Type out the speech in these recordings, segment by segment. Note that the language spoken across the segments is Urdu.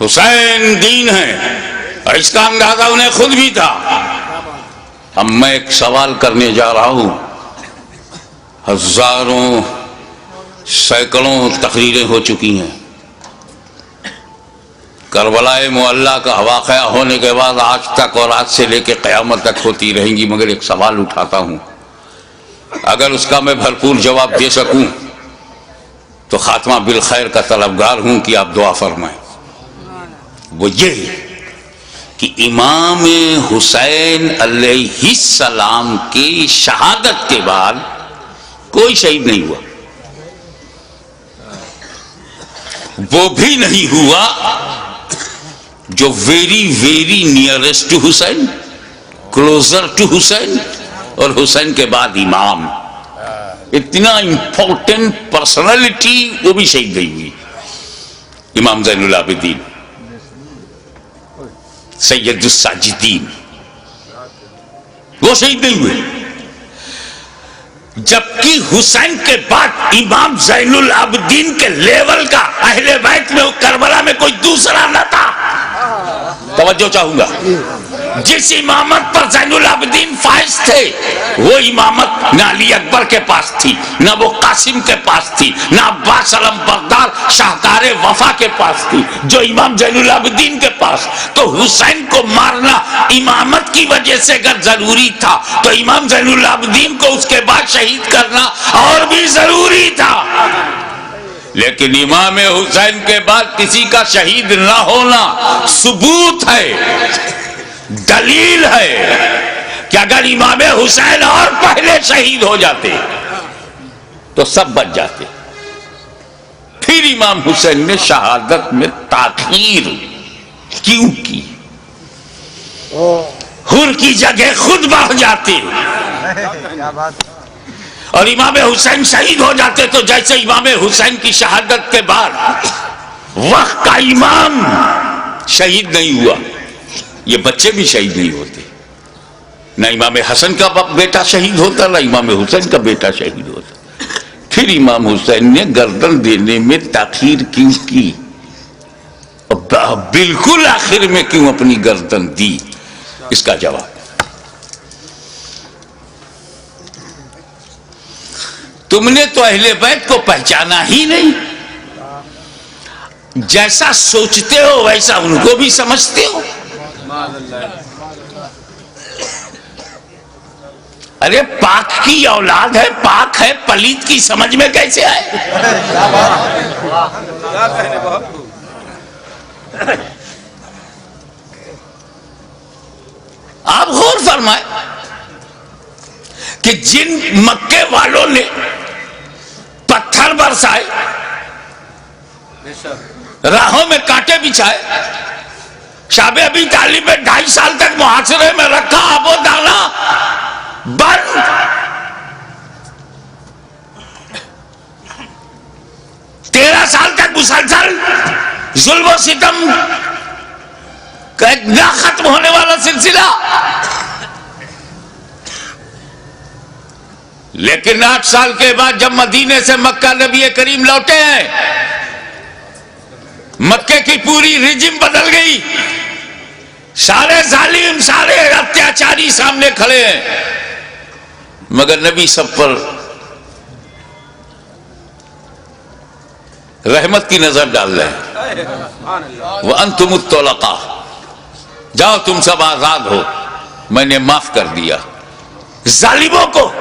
حسین دین ہے، اور اس کا اندازہ انہیں خود بھی تھا۔ اب میں ایک سوال کرنے جا رہا ہوں، ہزاروں سینکڑوں تقریریں ہو چکی ہیں، کربلا معلیٰ کا واقعہ ہونے کے بعد آج تک اور آج سے لے کے قیامت تک ہوتی رہیں گی، مگر ایک سوال اٹھاتا ہوں، اگر اس کا میں بھرپور جواب دے سکوں تو خاتمہ بالخیر کا طلبگار ہوں کہ آپ دعا فرمائیں۔ وہ یہ کہ امام حسین علیہ السلام کی شہادت کے بعد کوئی شہید نہیں ہوا، وہ بھی نہیں ہوا جو very nearest to Hussain, closer to Hussain, اور حسین کے بعد امام، اتنا امپورٹنٹ پرسنالٹی وہ بھی شہید نہیں ہوئی۔ امام زین العابدین، سید الساجدین، وہ شہید نہیں ہوئے، جبکہ حسین کے بعد امام زین العابدین کے لیول کا اہل بیت میں کربلا میں کوئی دوسرا نہ تھا۔ توجہ چاہوں گا، جس امامت پر زین العابدین فائز تھے وہ امامت نہ علی اکبر کے پاس تھی، نہ وہ قاسم کے پاس تھی، نہ عباس علم بردار شاہکار وفا کے پاس تھی، جو امام زین العابدین کے پاس۔ تو حسین کو مارنا امامت کی وجہ سے اگر ضروری تھا تو امام زین العابدین کو اس کے بعد شہید کرنا اور بھی ضروری تھا۔ لیکن امام حسین کے بعد کسی کا شہید نہ ہونا ثبوت ہے، دلیل ہے کہ اگر امام حسین اور پہلے شہید ہو جاتے تو سب بچ جاتے۔ پھر امام حسین نے شہادت میں تاخیر کیوں کی؟ حر کی جگہ خود بڑھ جاتے، اور امام حسین شہید ہو جاتے تو جیسے امام حسین کی شہادت کے بعد وقت کا امام شہید نہیں ہوا، یہ بچے بھی شہید نہیں ہوتے، نہ امام حسن کا بیٹا شہید ہوتا نہ امام حسین کا بیٹا شہید ہوتا۔ پھر امام حسین نے گردن دینے میں تاخیر کیوں کی؟ بالکل آخر میں کیوں اپنی گردن دی؟ اس کا جواب، تم نے تو اہل بیت کو پہچانا ہی نہیں، جیسا سوچتے ہو ویسا ان کو بھی سمجھتے ہو۔ ارے پاک کی اولاد ہے، پاک ہے، پلیت کی سمجھ میں کیسے آئے؟ آپ غور فرمائیں کہ جن مکے والوں نے پتھر برسائے، راہوں میں کانٹے بچھائے، شاب ابی طالب میں 2.5 سال تک محاصرے میں رکھا، آب و دانا بند، 13 سال تک مسلسل ظلم و ستم کا ایک نہ ختم ہونے والا سلسلہ۔ لیکن 8 سال کے بعد جب مدینے سے مکہ نبی کریم لوٹے ہیں، مکے کی پوری رجم بدل گئی، سارے ظالم، سارے اتیاچاری سامنے کھڑے ہیں، مگر نبی سب پر رحمت کی نظر ڈال رہے ہیں۔ وَأَنْتُمُ الطُّلَقَاءُ، جاؤ تم سب آزاد ہو، میں نے معاف کر دیا۔ ظالموں کو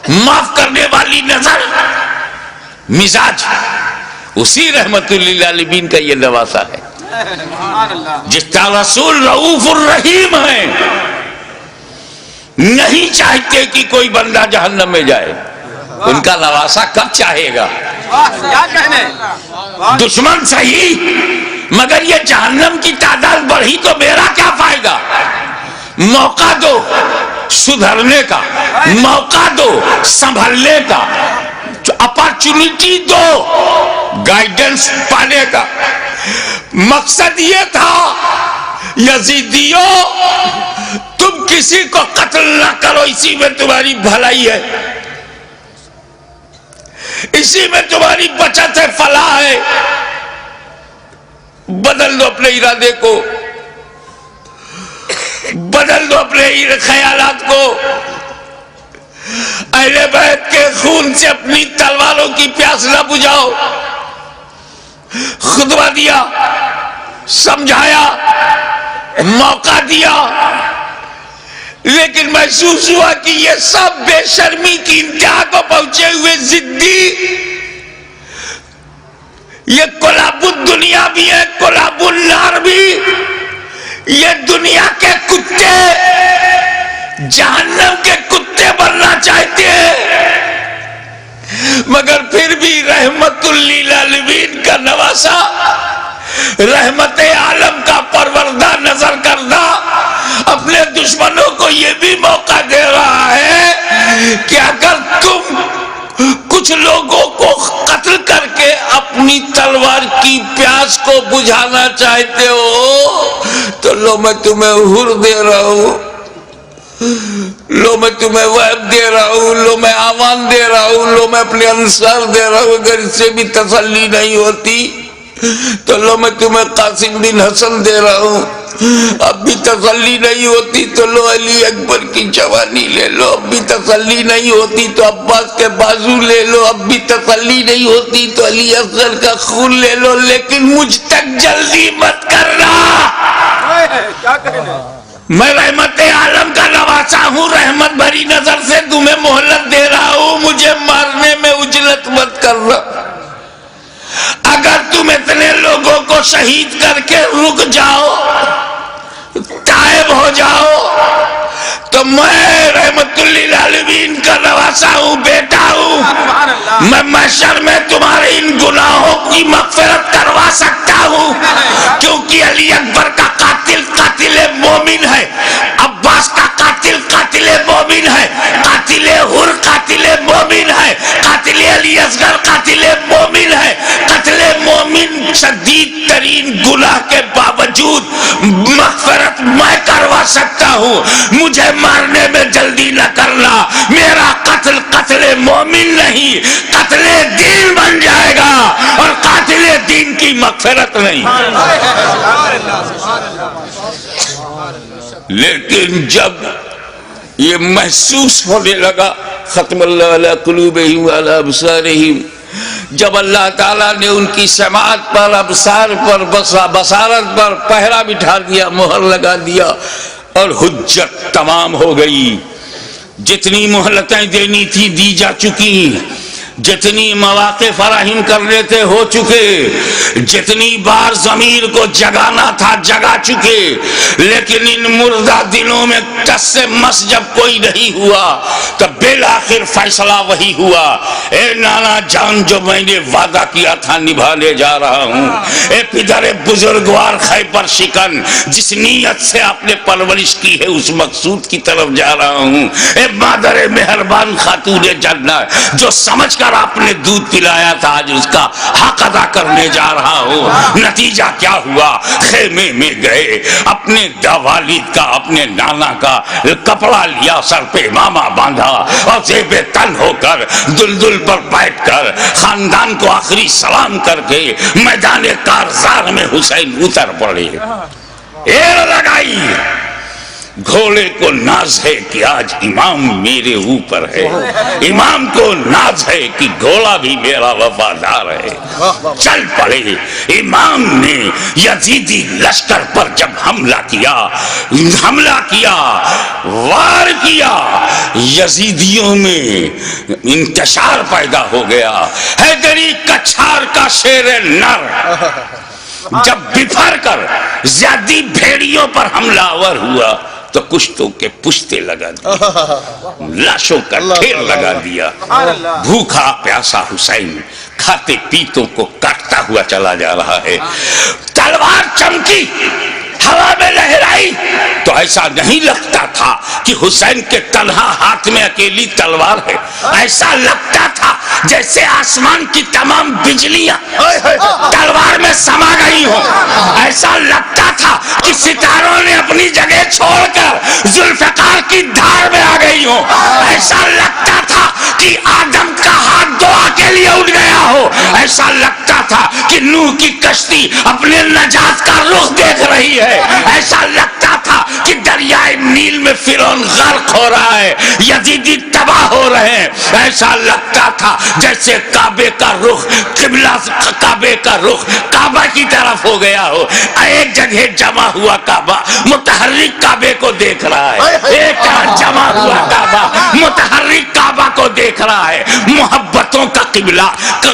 معاف کرنے والی نظر، مزاج، اسی رحمت للعالمین کا یہ نواسا ہے، جس کا رسول رؤوف الرحیم ہے، نہیں چاہتے کہ کوئی بندہ جہنم میں جائے، ان کا نواسا کب چاہے گا؟ دشمن صحیح، مگر یہ جہنم کی تعداد بڑھی تو میرا کیا فائدہ؟ موقع دو سدھرنے کا، موقع دو سنبھلنے کا، اپارچونٹی دو گائیڈنس پانے کا۔ مقصد یہ تھا یزیدیوں تم کسی کو قتل نہ کرو، اسی میں تمہاری بھلائی ہے، اسی میں تمہاری بچت ہے، فلاح ہے۔ بدل دو اپنے ارادے کو، بدل دو اپنے خیالات کو، اہل بیت کے خون سے اپنی تلواروں کی پیاس نہ بجھاؤ۔ خطبہ دیا، سمجھایا، موقع دیا، لیکن محسوس ہوا کہ یہ سب بے شرمی کی انتہا کو پہنچے ہوئے ضدی، یہ کلاب الدنیا بھی ہے، کلاب النار بھی، یہ دنیا کے کتے جہنم کے کتے بننا چاہتے ہیں، مگر پھر بھی رحمت للعالمین کا نواسا، رحمت عالم کا پروردہ نظر کردہ اپنے دشمنوں کو یہ بھی موقع دے رہا ہے کہ اگر تم کچھ لوگوں کو قتل کر کے اپنی تلوار کی پیاس کو بجھانا چاہتے ہو تو لو میں تمہیں حر دے رہا ہوں، لو میں تمہیں وہب دے رہا ہوں، لو میں آمان دے رہا ہوں، لو میں اپنے انصار دے رہا ہوں۔ اگر اس سے بھی تسلی نہیں ہوتی تو لو میں تمہیں قاسم بن حسن دے رہا ہوں، اب بھی تسلی نہیں ہوتی تو لو علی اکبر کی جوانی لے لو، اب بھی تسلی نہیں ہوتی تو عباس کے بازو لے لو، اب بھی تسلی نہیں ہوتی تو علی اصغر کا خون لے لو، لیکن مجھ تک جلدی مت کرنا۔ میں رحمت عالم کا نواسا ہوں، رحمت بھری نظر سے تمہیں مہلت دے رہا ہوں، مجھے مارنے میں عجلت مت کرنا۔ اگر تم اتنے لوگوں کو شہید کر کے رک جاؤ، تائب ہو جاؤ، تو میں رحمت للعالمین کا نواسا ہوں، بیٹا ہوں، میں محشر میں تمہارے ان گناہوں کی مغفرت کروا سکتا ہوں، کیونکہ علی اکبر کا قاتل قاتل مومن ہے، عباس کا قاتل قاتل مومن ہے، قاتل حر قاتل مومن ہے، قاتل علی اصغر قاتل مومن ہے۔ قتل مومن شدید ترین گناہ کے باوجود مغفرت میں کروا سکتا ہوں، مجھے مارنے میں جلدی نہ کرنا، میرا قتل قتل مومن نہیں قتل دین بن جائے گا، اور قاتل دین کی مغفرت نہیں۔ لیکن جب یہ محسوس ہونے لگا، ختم اللہ علی قلوبہم وعلی ابصارہم، جب اللہ تعالیٰ نے ان کی سماعت پر، ابصار پر، بصارت پر پہرا بٹھا دیا، مہر لگا دیا، اور حجت تمام ہو گئی، جتنی مہلتیں دینی تھی دی جا چکی، جتنی مواقع فراہم کرنے تھے ہو چکے، جتنی بار ضمیر کو جگانا تھا جگا چکے، لیکن ان مردہ دنوں میں ٹس سے مس جب کوئی نہیں ہوا تب بالآخر فیصلہ وہی ہوا، اے نانا جان جو میں نے وعدہ کیا تھا نبھانے جا رہا ہوں، اے پدر بزرگوار خیبر شکن جس نیت سے آپ نے پرورش کی ہے اس مقصود کی طرف جا رہا ہوں، اے مادر مہربان خاتون جنت جو سمجھ کر آپ نے دودھ پلایا تھا آج اس کا حق ادا کرنے جا رہا ہوں۔ نتیجہ کیا ہوا؟ خیمے میں گئے، اپنے والد کا اپنے نانا کا کپڑا لیا، سر پہ امامہ باندھا، اور زیب تن ہو کر دلدل پر بیٹھ کر خاندان کو آخری سلام کر کے میدان کارزار میں حسین اتر پڑے، ایر لگائی۔ گھوڑے کو ناز ہے کہ آج امام میرے اوپر ہے، امام کو ناز ہے کہ گھوڑا بھی میرا وفادار ہے۔ چل پڑے، امام نے یزیدی لشکر پر جب حملہ کیا، وار کیا، یزیدیوں میں انتشار پیدا ہو گیا۔ حیدری کچھار کا شیر نر جب بفر کر زیادی بھیڑیوں پر حملہ آور ہوا تو کشتوں کے پشتے لگا دیا، لاشوں کا ڈھیر لگا دیا۔ بھوکا پیاسا حسین کھاتے پیتوں کو کاٹتا ہوا چلا جا رہا ہے، تلوار چمکی، ہوا میں لہرائی تو ایسا نہیں لگتا تھا کہ حسین کے تنہا ہاتھ میں اکیلی تلوار ہے، ایسا لگتا تھا جیسے آسمان کی تمام بجلیاں تلوار میں سما گئی ہوں، ایسا لگتا تھا کہ ستاروں نے اپنی جگہ چھوڑ کر ذوالفقار کی دھار میں آ گئی ہوں، ایسا لگتا تھا کہ آدم کا ہاتھ دعا کے لیے ایسا لگتا تھا کہ نوح کی کشتی اپنے نجات کا رخ دیکھ رہی ہے، ایسا لگتا تھا کہ دریائے نیل میں فرعون غرق ہو رہا ہے، یزیدی تباہ ہو رہے ہیں، ایسا لگتا تھا جیسے کعبے کا رخ قبلہ، کعبے کا رخ کعبہ کی طرف ہو گیا ہو، ایک جگہ جمع ہوا کعبہ متحرک کعبے کو دیکھ رہا ہے، ایک طرف جمع ہوا کعبہ متحرک کعبہ کو دیکھ رہا ہے، محبتوں کا قبلہ،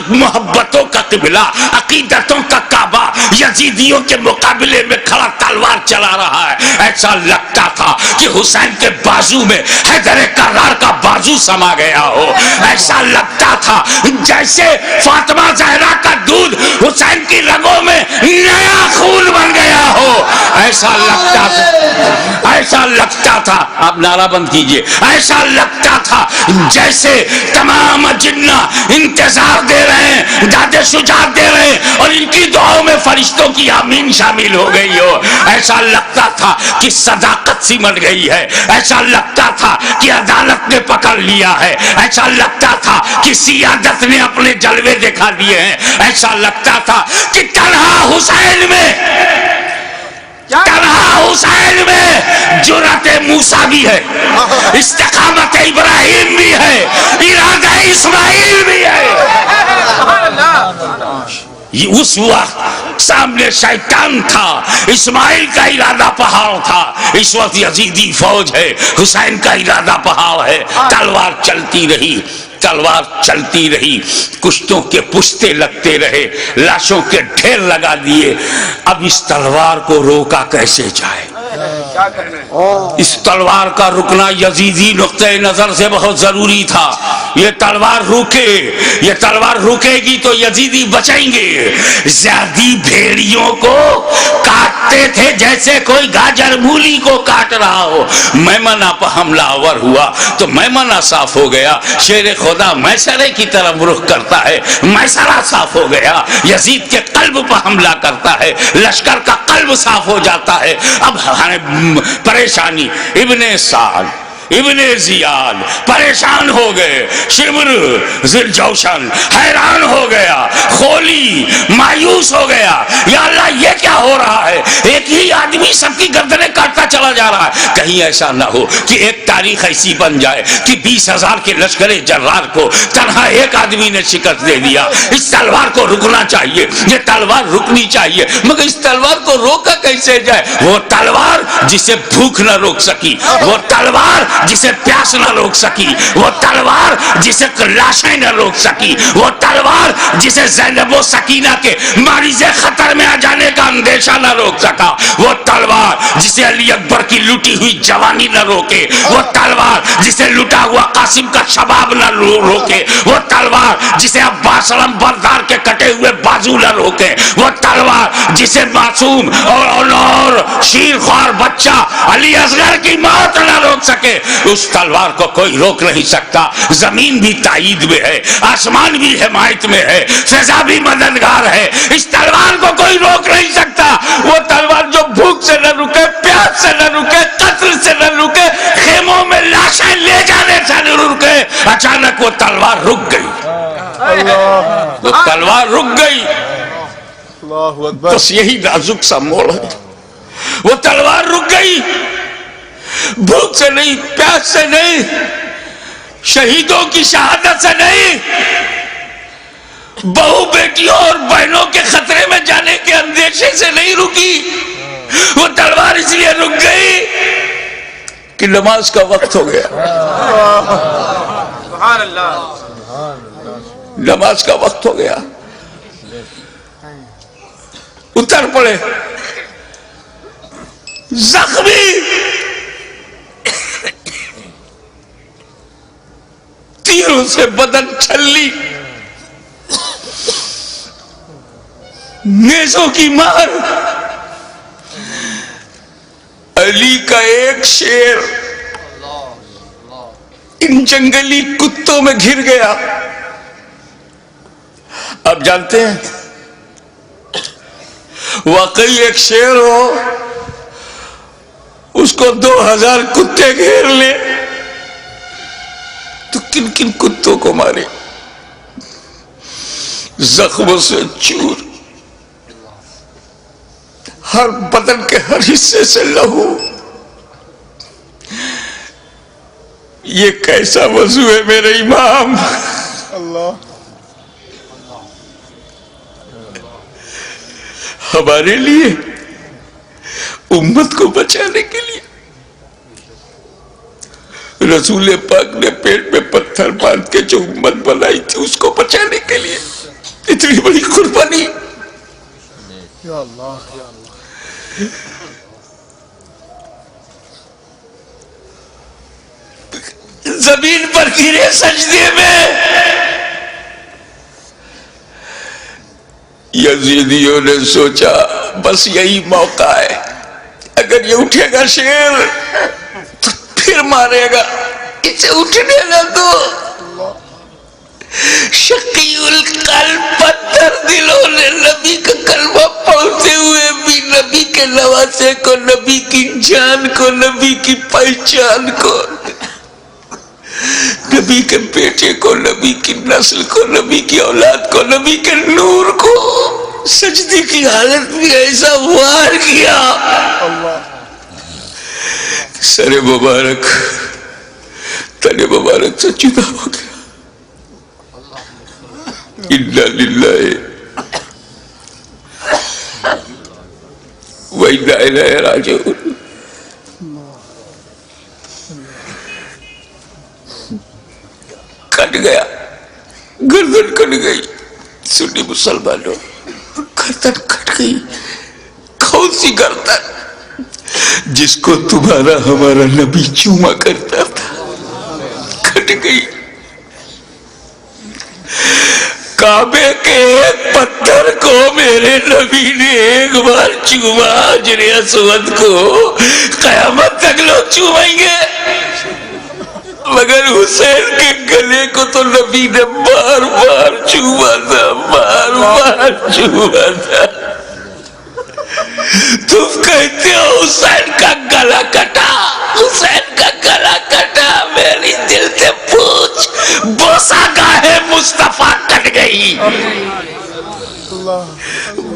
محبتوں کا قبلہ، عقیدتوں کا کعبہ یزیدیوں کے مقابلے میں کھڑا تلوار چلا رہا ہے۔ ایسا لگتا تھا کہ حسین کے بازو میں حیدر کرار کا بازو سما گیا ہو، ایسا لگتا تھا جیسے فاطمہ زہرا کا دودھ حسین کی رگوں میں نیا خون بن گیا ہو، ایسا لگتا تھا، ایسا لگتا تھا، آپ نعرہ بند کیجئے، ایسا لگتا تھا جیسے تمام جنہ انتظار دے رہے ہیں، داد شجاعت دے رہے ہیں اور ان کی دعاؤں میں فرشتوں کی آمین شامل ہو گئی ہو، ایسا لگتا تھا کہ صداقت سمٹ گئی ہے، ایسا لگتا تھا کہ عدالت نے پکڑ لیا ہے، ایسا لگتا تھا کہ سیادت نے اپنے جلوے دکھا دیے ہیں، ایسا لگتا تھا کہ تنہا حسین میں، تنہا حسین میں جرأت موسیٰ بھی ہے، استقامت ابراہیم بھی ہے، ارادہ اسماعیل بھی ہے۔ اس وقت سامنے شیطان تھا، اسماعیل کا ارادہ پہاڑ تھا، اس وقت یزیدی فوج ہے، حسین کا ارادہ پہاڑ ہے، تلوار چلتی رہی، تلوار چلتی رہی، کشتوں کے پشتے لگتے رہے، لاشوں کے ڈھیر لگا دیے، اب اس تلوار کو روکا کیسے جائے؟ اس تلوار کا رکنا یزیدی نقطہ نظر سے بہت ضروری تھا، یہ تلوار روکے، یہ تلوار رکے گی تو یزیدی بچیں گے۔ زیادی بھیڑیوں کو کاٹتے تھے جیسے کوئی گاجر مولی کو کاٹ رہا ہو، میمنہ پہ حملہ آور ہوا تو میمنہ صاف ہو گیا، شیر خدا میسرے کی طرف رخ کرتا ہے، میسرہ صاف ہو گیا، یزید کے قلب پہ حملہ کرتا ہے، لشکر کا قلب صاف ہو جاتا ہے۔ اب پریشانی، ابن سعد، ابن زیاد پریشان ہو گئے، شمر ذوالجوشن حیران ہو گیا، خولی مایوس ہو گیا، یا اللہ یہ کیا ہو رہا ہے، ایک ہی آدمی سب کی گردنیں کاٹتا چلا جا رہا ہے، کہیں ایسا نہ ہو کہ ایک تاریخ ایسی بن جائے کہ 20,000 کے لشکر جرار کو تنہا ایک آدمی نے شکست دے دیا۔ اس تلوار کو رکنا چاہیے، یہ تلوار رکنی چاہیے، مگر اس تلوار کو روکا کیسے جائے؟ وہ تلوار جسے بھوک نہ روک سکی، وہ تلوار جسے پیاس نہ روک سکی، وہ تلوار جسے لاشیں نہ روک سکی، وہ تلوار جسے زینب و سکینہ کے مریض خطر میں آ جانے کا اندیشہ نہ روک سکا، وہ تلوار جسے علی اکبر کی لوٹی ہوئی جوانی نہ روکے، وہ تلوار جسے لٹا ہوا قاسم کا شباب نہ روکے، وہ تلوار جسے عباس علم بردار کے کٹے ہوئے بازو نہ روکے، وہ تلوار جسے معصوم اور شیر خوار بچہ علی اصغر کی موت نہ روک سکے، اس تلوار کو کوئی روک نہیں سکتا۔ زمین بھی تائید میں ہے، آسمان بھی حمایت میں ہے، فضا بھی مددگار ہے، اس تلوار کو کوئی روک نہیں سکتا۔ وہ تلوار جو بھوک سے نہ رکے، پیاس سے نہ رکے، قتل سے نہ رکے، خیموں میں لاشیں لے جانے سے نہ رکے، اچانک وہ تلوار رک گئی، وہ تلوار رک گئی۔ بس یہی نازک سا موڑ ہے، وہ تلوار رک گئی، بھوک سے نہیں، پیاس سے نہیں، شہیدوں کی شہادت سے نہیں، بہو بیٹیوں اور بہنوں کے خطرے میں جانے کے اندیشے سے نہیں رکی، وہ تلوار اس لیے رک گئی کہ نماز کا وقت ہو گیا، نماز کا وقت ہو گیا، اتر پڑے زخمی، تیروں سے بدن چھلی، نیزوں کی مار، علی کا ایک شیر ان جنگلی کتوں میں گھر گیا۔ آپ جانتے ہیں واقعی ایک شیر ہو، اس کو 2000 کتے گھیر لے تو کن کن کتوں کو مارے؟ زخموں سے چور، ہر بدن کے ہر حصے سے لہو. یہ کیسا وضو ہے میرے امام؟ ہمارے لیے، امت کو بچانے کے لیے رسول پاک نے پیٹ میں پتھر باندھ کے جو امت بنائی تھی اس کو بچانے کے لیے اتنی بڑی قربانی. یا اللہ یا اللہ. زمین پر گرے سجدے میں. یزیدیوں نے سوچا بس یہی موقع ہے، اگر یہ اٹھے گا شیر تو پھر مارے گا، اسے اٹھنے نہ دو. شقی القلب پتھر دلوں نے نبی کا کلمہ پڑھتے ہوئے بھی نبی کے نواسے کو، نبی کی جان کو، نبی کی پہچان کو، نبی کے بیٹے کو، نبی کی نسل کو، نبی کی اولاد کو، نبی کے نور کو سجدے کی حالت میں ایسا وار کیا. سر مبارک تن مبارک سے جدا ہو گیا. انا للہ و انا الیہ راجعون. کٹ گیا، گردن کٹ گئی. سنی مسلمانوں، گردن کٹ گئی. کون سی گردن؟ جس کو تمہارا ہمارا نبی چوما کرتا تھا، کٹ گئی. کعبے کے ایک پتھر کو میرے نبی نے ایک بار چوما، حجر اسود کو قیامت تک لوگ چومیں گے، مگر حسین کے گلے کو تو نبی نے بار بار چوما تھا، بار بار چوما تھا. تم کہتے ہو حسین کا گلا کٹا، حسین کا گلا کٹا. میری دل سے پوچھ، بوسہ گاہ مصطفیٰ کٹ گئی،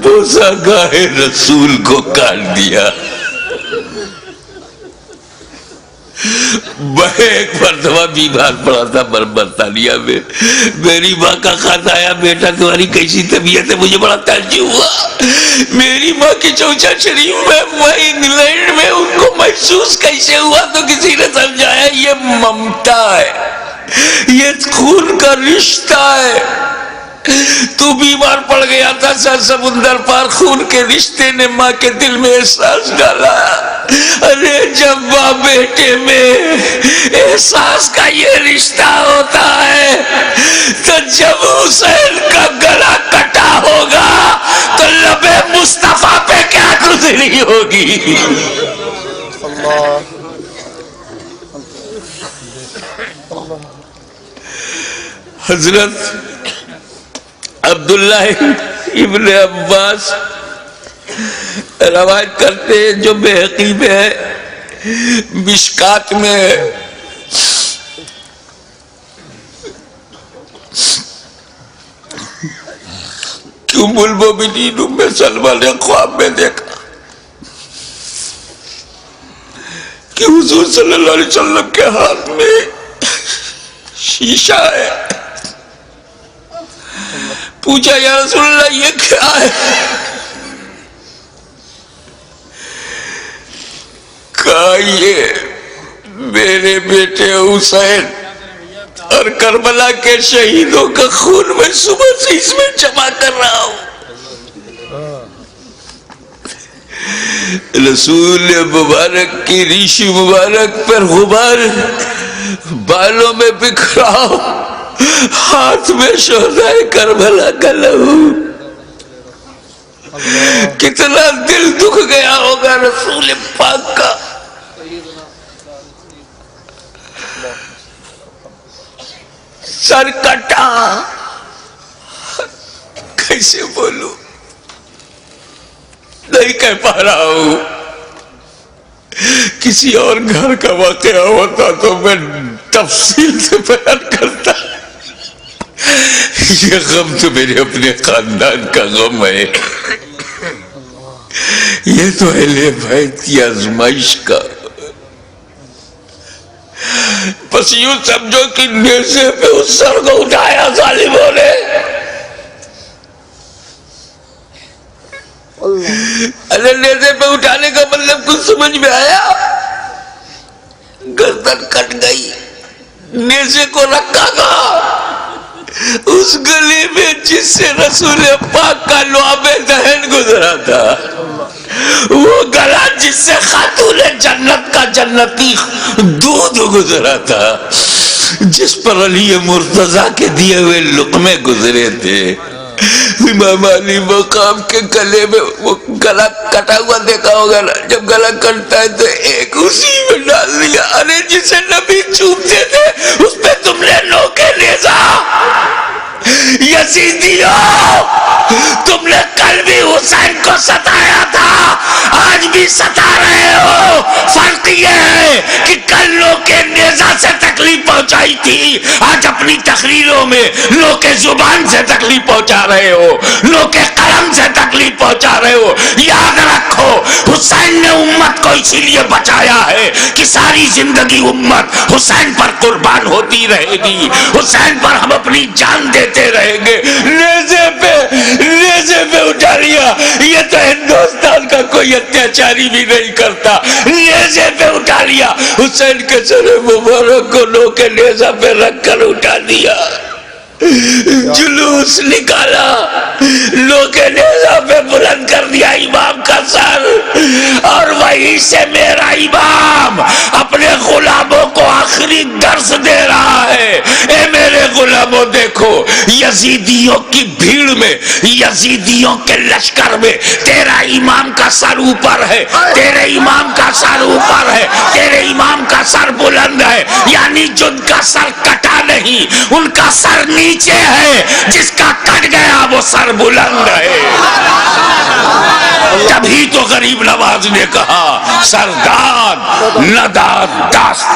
بوسہ گاہ رسول کو کاٹ دیا. میں ایک مرتبہ بیمار پڑا تھا برطانیہ میں. میری ماں کا خط آیا، بیٹا تمہاری کیسی طبیعت ہے؟ مجھے بڑا تعجب ہوا. میری ماں کی چوچا شریف میں، وہ انگلینڈ میں، ان کو محسوس کیسے ہوا؟ تو کسی نے سمجھایا یہ ممتا ہے، یہ خون کا رشتہ ہے. تو بیمار پڑ گیا تھا، سر سمندر پار خون کے رشتے نے ماں کے دل میں احساس ڈالا. ارے جب ماں بیٹے میں احساس کا یہ رشتہ ہوتا ہے تو جب حسین کا گلا کٹا ہوگا تو لب مصطفیٰ پہ کیا گزری ہوگی. حضرت عبداللہ ابن عباس روایت کرتے ہیں، جو بحقی میں ہے، مشکات میں ہے، کہ ام المومنین ام سلمہ نے خواب میں دیکھا کہ حضور صلی اللہ علیہ وسلم کے ہاتھ میں شیشہ ہے. پوچھا یا رسول اللہ یہ کیا ہے؟ کہا یہ میرے بیٹے حسین اور کربلا کے شہیدوں کا خون میں صبح سے اس میں جمع کر رہا ہوں. رسول مبارک کی ریشی مبارک پر غبار بالوں میں بکھرا، ہاتھ میں شہدائے کربلا کا لہو. کتنا دل دکھ گیا ہوگا رسول پاک کا. سر کٹا، کیسے بولوں، نہیں کہہ پا رہا ہوں. کسی اور گھر کا واقعہ ہوتا تو میں تفصیل سے بیان کرتا. یہ غم تو میرے اپنے خاندان کا غم ہے، یہ تو اہل بیت کی آزمائش کا. بس یوں سمجھو کہ نیزے پہ اس سر کو اٹھایا ظالموں نے. نیزے پہ اٹھانے کا مطلب کچھ سمجھ میں آیا؟ گردن کٹ گئی، نیزے کو رکھا گا اس گلی میں جس سے رسول پاک کا لعاب دہن گزرا تھا، وہ گلا جس سے خاتون جنت کا جنتی دودھ گزرا تھا، جس پر علی مرتضیٰ کے دیے ہوئے لقمے گزرے تھے. امام علی مقام کے گلے میں وہ گلا کٹا ہوا دیکھا ہوگا نا، جب گلا کٹتا ہے تو ایک اسی میں ڈال دیا. ارے جسے نبی چومتے تھے اس پہ تم نے نوکے نیزا. یزیدیوں، تم نے کل بھی حسین کو ستایا تھا، آج بھی ستا رہے ہو. فرق یہ ہے کہ کل نوکے نیزا سے تکلیف پہنچائی تھی، آج اپنی تقریروں میں نوکے زبان سے تکلیف پہنچا رہے ہو، نوکے قلم سے تکلیف پہنچا رہے ہو. یاد رکھو حسین نے امت کو اسی لیے بچایا ہے کہ ساری زندگی امت حسین پر قربان ہوتی رہے گی، حسین پر ہم اپنی جان دیتے رہیں گے. نیزے پہ اٹھا لیا، یہ تو ہندوستان کا کوئی اتیاچاری بھی نہیں کرتا. نیزے پہ اٹھا لیا، حسین کے سر مبارک کو نوکے نیزہ پہ رکھ کر اٹھا دیا. جلوس نکالا، نوکے نیزہ پہ بلند کر دیا امام کا سر، اور وہیں سے میرا امام اپنے غلاموں کو آخری درس دے رہا ہے. اے میرے غلاموں، دیکھو یزیدیوں کی بھیڑ میں، یزیدیوں کے لشکر میں تیرا امام کا سر اوپر ہے، تیرے امام کا سر اوپر ہے، تیرے امام کا سر بلند ہے. یعنی جن کا سر کٹا نہیں ان کا سر نیچے ہے، جس کا کٹ گیا وہ سر بلند ہے. تبھی تو غریب نواز نے کہا سرداد نداد دست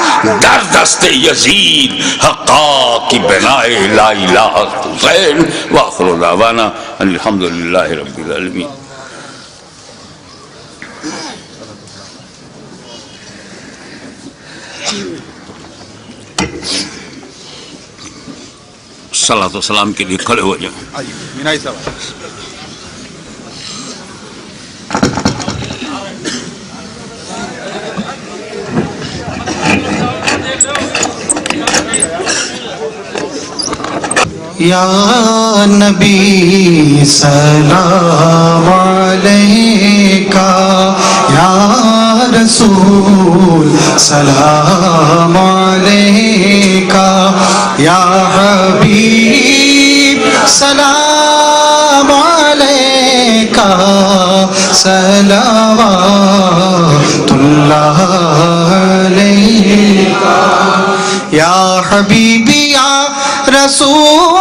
در دست یزید حقا کی بنائے لا الہ حسین. وآخر دعوانا الحمدللہ رب العالمین. صلاۃ و سلام کے لیے کھڑے ہو جائیں. مینائی صاحب. یا نبی سلام علیکہ، یا رسول سلام علیکہ، یا حبیب سلام علیکہ، صلوات اللہ علیکہ، یا حبیبی یا رسول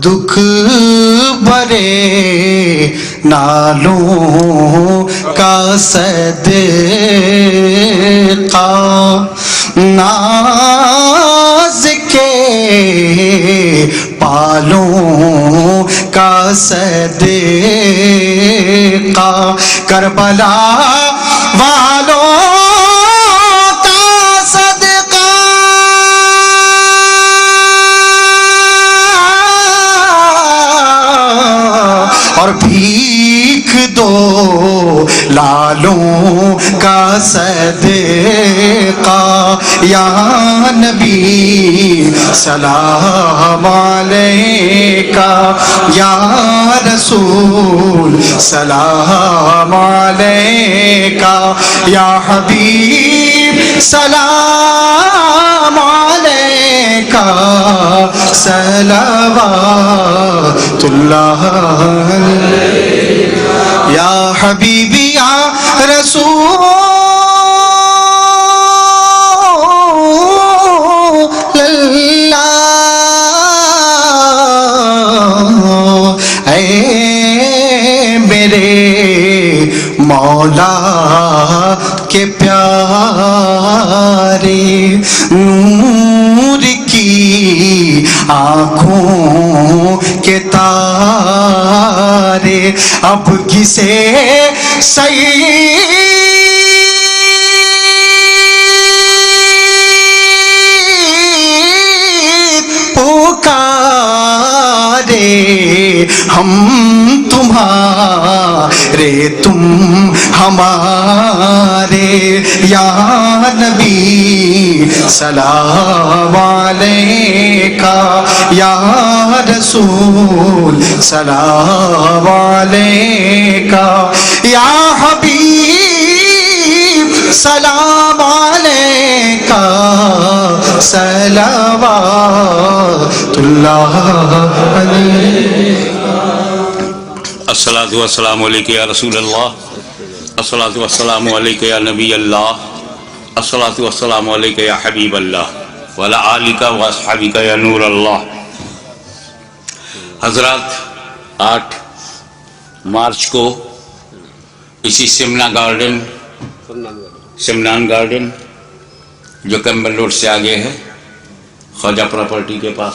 دکھ بھرے نالوں کا صدقہ، ناز کے پالوں کا صدقہ، کربلا والوں کا صدقہ، اور بھیک دو لالوں کا صدقہ. یا نبی سلام علیکہ، یا رسول سلام علیکہ، یا حبیب سلام علیکہ، صلوات اللہ علیکہ، یا حبیبی یا رسول اللہ. اے میرے مولا کے پیارے نور کی آنکھوں کے تارے اب کسے پکارے ہم تمہارے تم ہمارے یا نبی سلام علیکہ یا رسول سلام علیکہ یا حبیب سلام علیکہ صلوات اللہ علیہ الصلاۃ والسلام علیک یا رسول اللہ، الصلاۃ والسلام علیک یا نبی اللہ، الصلاۃ والسلام علیک یا حبیب اللہ وعلی آلک و اصحابک یا نور اللہ۔ حضرات، 8 مارچ کو اسی سمنان گارڈن جو کیمبل روڈ سے آگے ہے، خواجہ پراپرٹی کے پاس